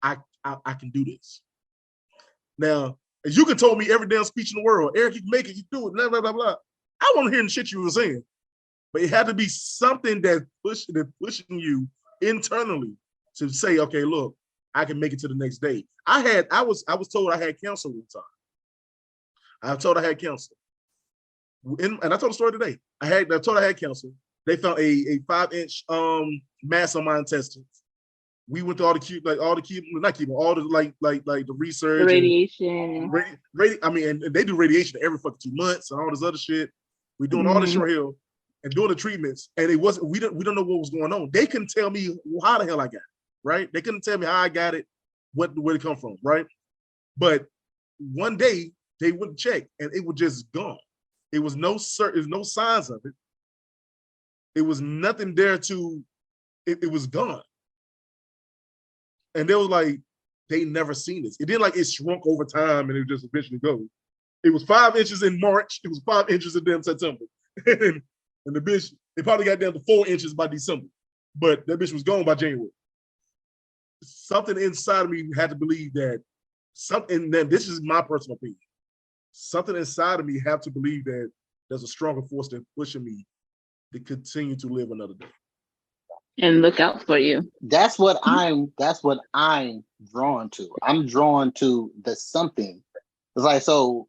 I can do this. Now, as you can told me every damn speech in the world, Eric, you can make it, you do it, blah, blah, blah, blah. I want to hear the shit you were saying. But it had to be something that pushing you internally to say, okay, look, I can make it to the next day. I was told I had cancer one time. I was told I had cancer. And I told the story today. I told I had cancer. They found a 5-inch mass on my intestines. We went to all the research, the radiation. And they do radiation every fucking 2 months and all this other shit. We're doing all this short hill and doing the treatments, and we don't know what was going on. They couldn't tell me how the hell I got it, right? They couldn't tell me how I got it, where it come from, right? But one day they wouldn't check, and it was just gone. It was no signs of it. It was nothing there to. It was gone. And they was like, they never seen this. It didn't like it shrunk over time and it just eventually goes. It was 5 inches in March. It was 5 inches in damn September. and the bitch, it probably got down to 4 inches by December. But that bitch was gone by January. Something inside of me had to believe that this is my personal opinion. Something inside of me have to believe that there's a stronger force that's pushing me to continue to live another day. And look out for you. That's what I'm drawn to. I'm drawn to the something. It's like, so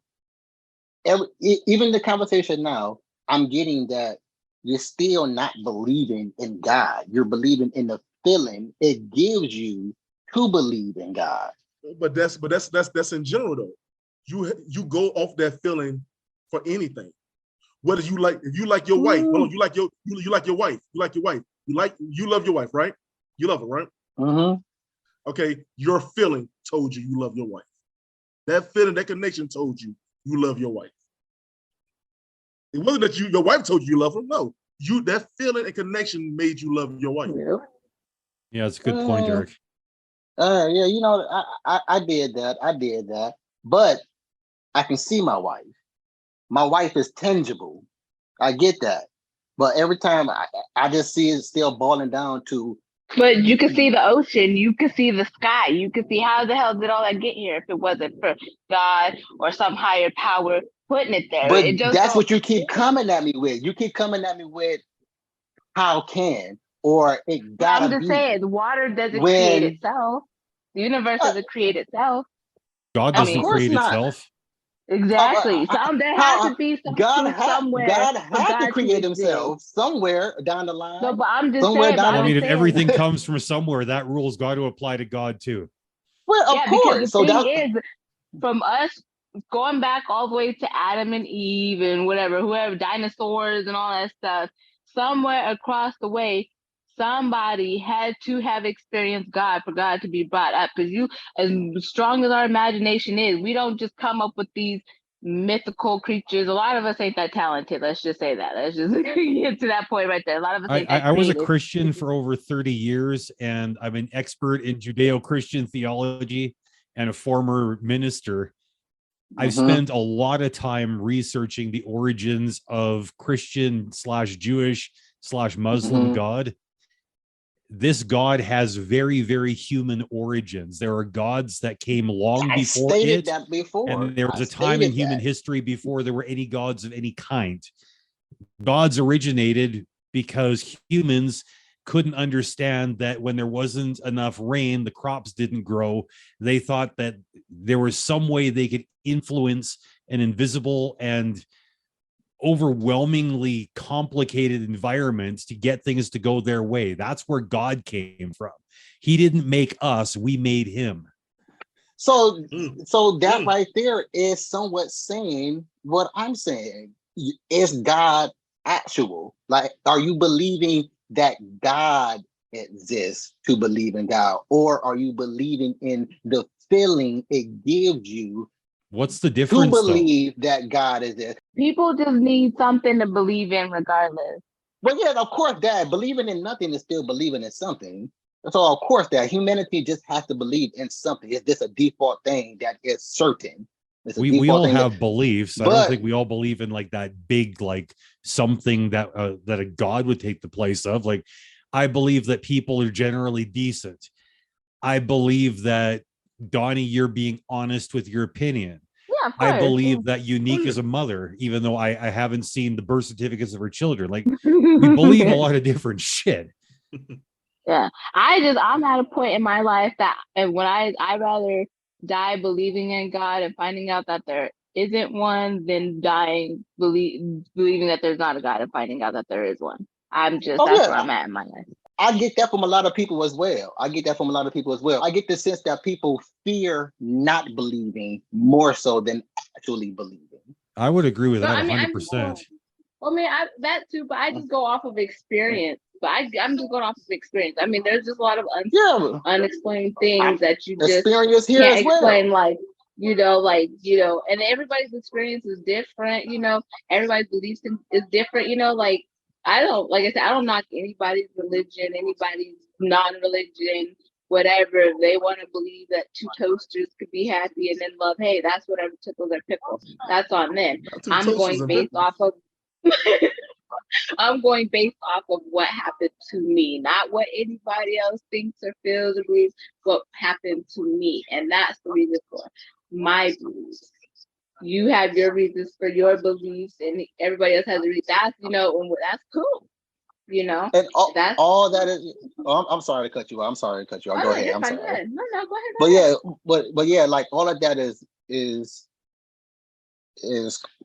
even the conversation now, I'm getting that you're still not believing in God. You're believing in the feeling it gives you to believe in God. But that's in general though. You go off that feeling for anything. Whether if you like your wife, well, you like your wife. You love your wife, right? You love her, right? Mm-hmm. Okay, your feeling told you love your wife. That feeling, that connection told you love your wife. It wasn't that your wife told you love her. No, that feeling and connection made you love your wife. Yeah, it's a good point, Eric. Yeah, I did that. But I can see my wife. My wife is tangible. I get that. But every time I just see it still boiling down to. But you can see the ocean. You can see the sky. You can see how the hell did all that get here if it wasn't for God or some higher power putting it there. But that's what you keep coming at me with. You keep coming at me with how can or it gotta be. I'm just saying, the water doesn't create itself. The universe doesn't create itself. God doesn't create itself. Exactly. There has to be something somewhere. God had to create himself somewhere down the line. No, but I'm just saying. I mean, if everything comes from somewhere, that rule's got to apply to God too. Well, of course. Because the thing is, from us going back all the way to Adam and Eve and whoever, dinosaurs and all that stuff, somewhere across the way, somebody had to have experienced God for God to be brought up. Because as strong as our imagination is, we don't just come up with these mythical creatures. A lot of us ain't that talented. Let's just say that. Let's just get to that point right there. A lot of us ain't that I was a Christian for over 30 years, and I'm an expert in Judeo-Christian theology and a former minister. I've spent a lot of time researching the origins of Christian/Jewish/Muslim God. This God has very, very human origins. There are gods that came long before it. And there was a time in human history before there were any gods of any kind. Gods originated because humans couldn't understand that when there wasn't enough rain, the crops didn't grow. They thought that there was some way they could influence an invisible and overwhelmingly complicated environments to get things to go their way. That's where God came from. He didn't make us, we made him. So that right there is somewhat saying what I'm saying. Is God actual? Like, are you believing that God exists to believe in God? Or are you believing in the feeling it gives you? What's the difference, to believe that God is there? People just need something to believe in regardless. Well, yeah, of course, that believing in nothing is still believing in something. So, of course, that humanity just has to believe in something. It's just a default thing that is certain. We all have beliefs. I don't think we all believe in like that big, like something that a God would take the place of. Like, I believe that people are generally decent. I believe that, Donnie, you're being honest with your opinion. Yeah, of I course. believe that Unique is a mother, even though I haven't seen the birth certificates of her children. Like, we believe a lot of different shit. Yeah, I'm at a point in my life that, and when I'd rather die believing in God and finding out that there isn't one than dying believing that there's not a God and finding out that there is one. That's where I'm at in my life. I get that from a lot of people as well. I get the sense that people fear not believing more so than actually believing. I would agree with that 100%. That too, but I just go off of experience. But I'm just going off of experience. I mean, there's just a lot of unexplained things that you just can't explain, like, and everybody's experience is different, everybody's beliefs is different, I don't knock anybody's religion, anybody's non-religion, whatever. If they want to believe that two toasters could be happy and then love, hey, that's whatever tickles their pickle. That's on them. I'm going based off of what happened to me, not what anybody else thinks or feels or believes, what happened to me. And that's the reason for my beliefs. You have your reasons for your beliefs, and everybody else has a reason. That's, that's cool. And all that is. Oh, I'm sorry to cut you off. Go ahead. I'm sorry. Go ahead. But yeah, like all of that is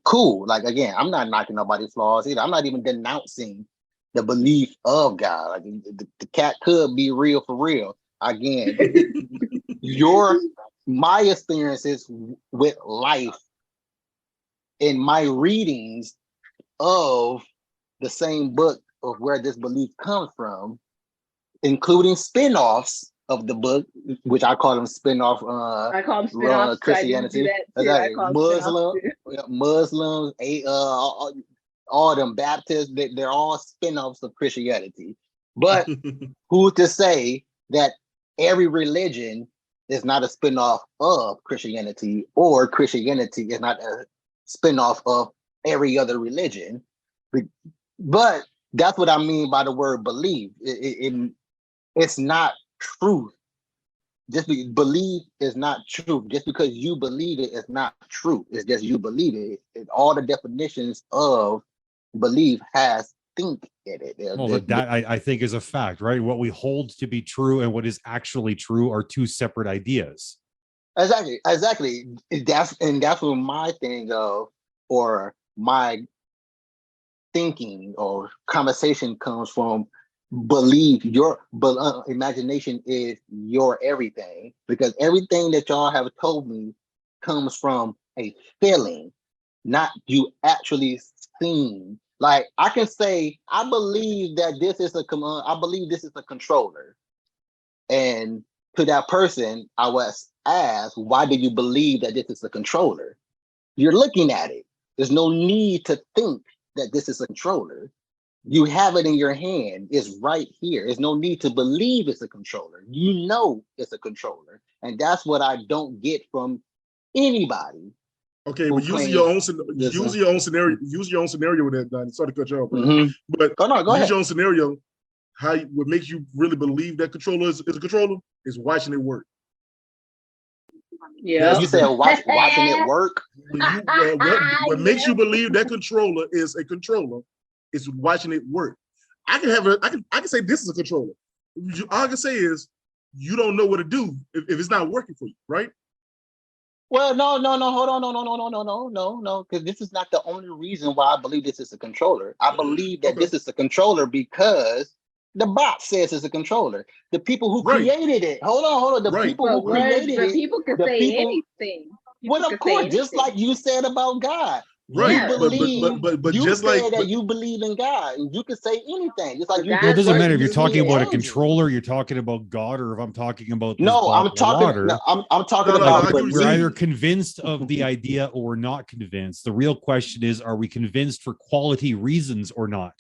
cool. Like, again, I'm not knocking nobody's flaws either. I'm not even denouncing the belief of God. Like, the cat could be real for real. Again, my experiences with life and my readings of the same book of where this belief comes from, including spin-offs of the book, which I call them spin-off. I call them spin-offs. Christianity, Muslims, all them Baptists. They're all spin-offs of Christianity. But who's to say that every religion is not a spin-off of Christianity, or Christianity is not a spin-off of every other religion? But that's what I mean by the word believe. It's not truth. Believe is not truth. Just because you believe it is not true. It's just you believe it. All the definitions of belief has think in it. Well, that I think is a fact, right? What we hold to be true and what is actually true are two separate ideas. Exactly. That's what my thing of, or my thinking or conversation comes from. Believe your imagination is your everything, because everything that y'all have told me comes from a feeling, not you actually seeing. Like, I can say I believe that this is a controller, and to that person I was asked, why do you believe that this is a controller? You're looking at it. There's no need to think that this is a controller. You have it in your hand. It's right here. There's no need to believe it's a controller. You know it's a controller. And that's what I don't get from anybody. Okay, but use your own scenario with that, Donnie. Sorry to cut you off. But go ahead. Use your own scenario. What makes you really believe that controller is a controller is watching it work. Yeah, you said watching it work. What makes you believe that controller is a controller is watching it work. I can say this is a controller. All I can say is you don't know what to do if it's not working for you, right? Well, no, hold on, no, because this is not the only reason why I believe this is a controller. I believe that this is a controller because the box says it's a controller. The people who created it. Hold on. The people who created it. People can say anything. Well, of course, just like you said about God. Right, but you just said that you believe in God, and you can say anything. Just like it doesn't matter if you're talking about a controller, you're talking about God, or if I'm talking about I'm talking about. We're either convinced of the idea or we're not convinced. The real question is, are we convinced for quality reasons or not?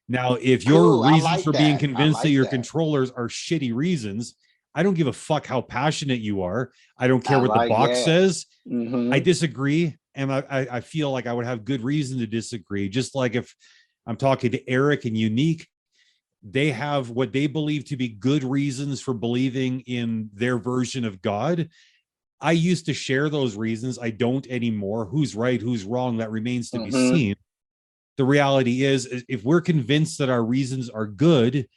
Now, if your reasons for being convinced that your controllers are shitty reasons, I don't give a fuck how passionate you are. I don't care what the box says. I disagree. And I feel like I would have good reason to disagree. Just like if I'm talking to Eric and Unique, they have what they believe to be good reasons for believing in their version of God. I used to share those reasons. I don't anymore. Who's right, who's wrong, that remains to be seen. The reality is, if we're convinced that our reasons are good,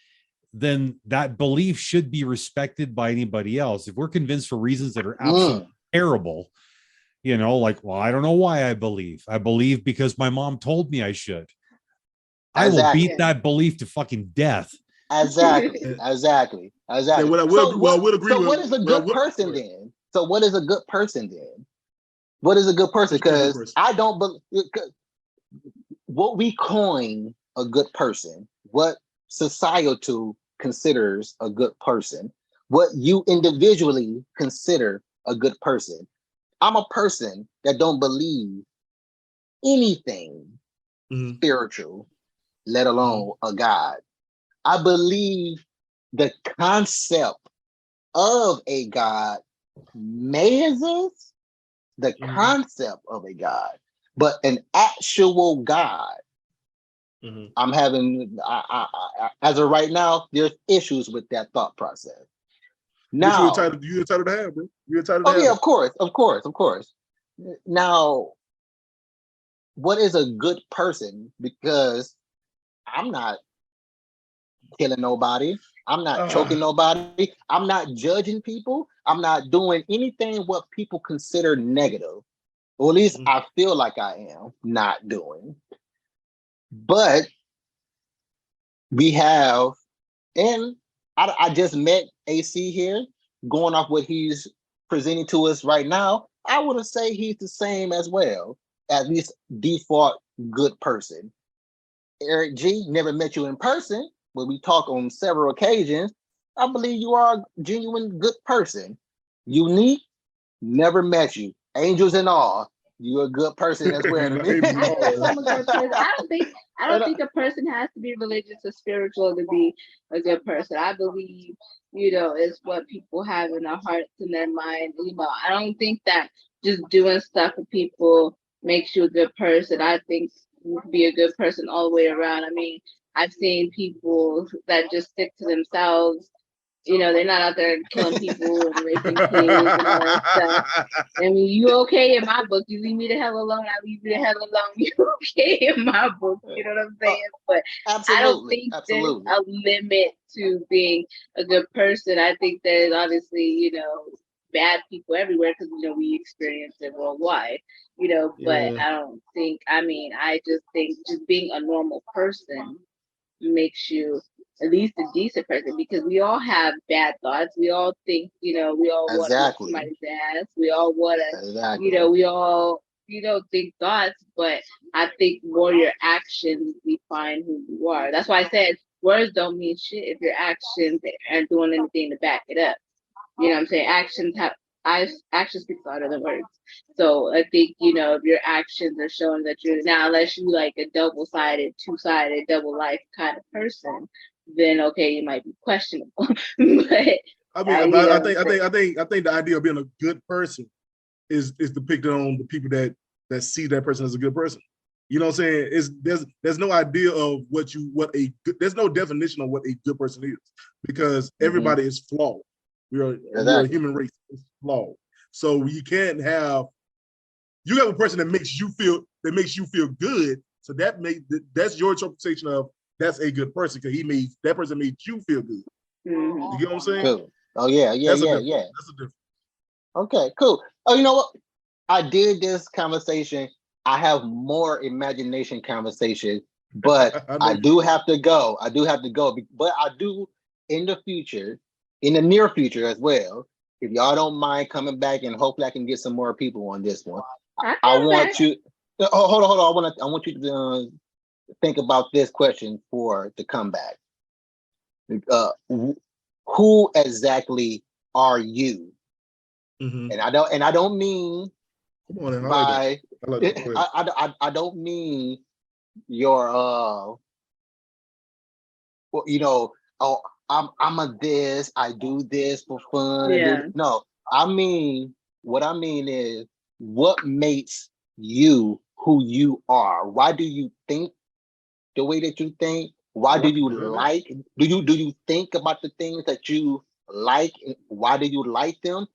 then that belief should be respected by anybody else. If we're convinced for reasons that are absolutely terrible, you know, like, well, I don't know why I believe because my mom told me I should. I will beat that belief to fucking death. Exactly. Yeah, what I will agree with. What is a good person then? So what is a good person then? What is a good person? Because I don't believe what we coin a good person, what societal considers a good person, what you individually consider a good person. I'm a person that don't believe anything spiritual, let alone a God. I believe the concept of a God may exist, the concept of a God, but an actual God. I'm having, as of right now, there's issues with that thought process. Now, you're entitled to have, bro. You're entitled to have. Oh yeah, of course. Now, what is a good person? Because I'm not killing nobody. I'm not choking nobody. I'm not judging people. I'm not doing anything what people consider negative. Or at least I feel like I am not doing. But we have, and I just met AC here, going off what he's presenting to us right now. I would say he's the same as well, at least default good person. Eric G, never met you in person, but we talk on several occasions. I believe you are a genuine good person. Unique, never met you. Angels and all, you're a good person as well to me. I'm a good person. I don't think a person has to be religious or spiritual to be a good person. I believe, it's what people have in their hearts and their mind. I don't think that just doing stuff for people makes you a good person. I think you can be a good person all the way around. I mean, I've seen people that just stick to themselves. They're not out there killing people and raping kids and all that stuff. I mean, you okay in my book. You leave me the hell alone, I leave you the hell alone. You okay in my book. You know what I'm saying? But I don't think there's a limit to being a good person. I think there's obviously, bad people everywhere because, we experience it worldwide, but I just think just being a normal person makes you at least a decent person, because we all have bad thoughts. We all think, we all want to somebody's ass. We all want to, we all, think thoughts, but I think more your actions define who you are. That's why I said words don't mean shit if your actions aren't doing anything to back it up. You know what I'm saying? Actions speak louder than words. So I think, if your actions are showing that you're, now unless you like a double-sided, two-sided, double life kind of person, then okay, you might be questionable. But I think the idea of being a good person is depicted on the people that see that person as a good person. You know what I'm saying? There's no idea of there's no definition of what a good person is, because everybody is flawed. We're a human race. It's flawed. So you have a person that makes you feel good. So that's your interpretation of that's a good person, because that person made you feel good. You get what I'm saying? Cool. Oh yeah. That's a difference. Okay, cool. Oh, you know what? I did this conversation. I have more imagination conversation, but I do have to go. But I do in the near future as well. If y'all don't mind coming back, and hopefully I can get some more people on this one. I want you. Oh, hold on. I want you to think about this question for the comeback. Who exactly are you? And I don't mean by I don't mean your I'm a this, I do this for fun. Yeah. No, what I mean is what makes you who you are. Why do you think the way that you think? Why do you like? Do you think about the things that you like? Why do you like them?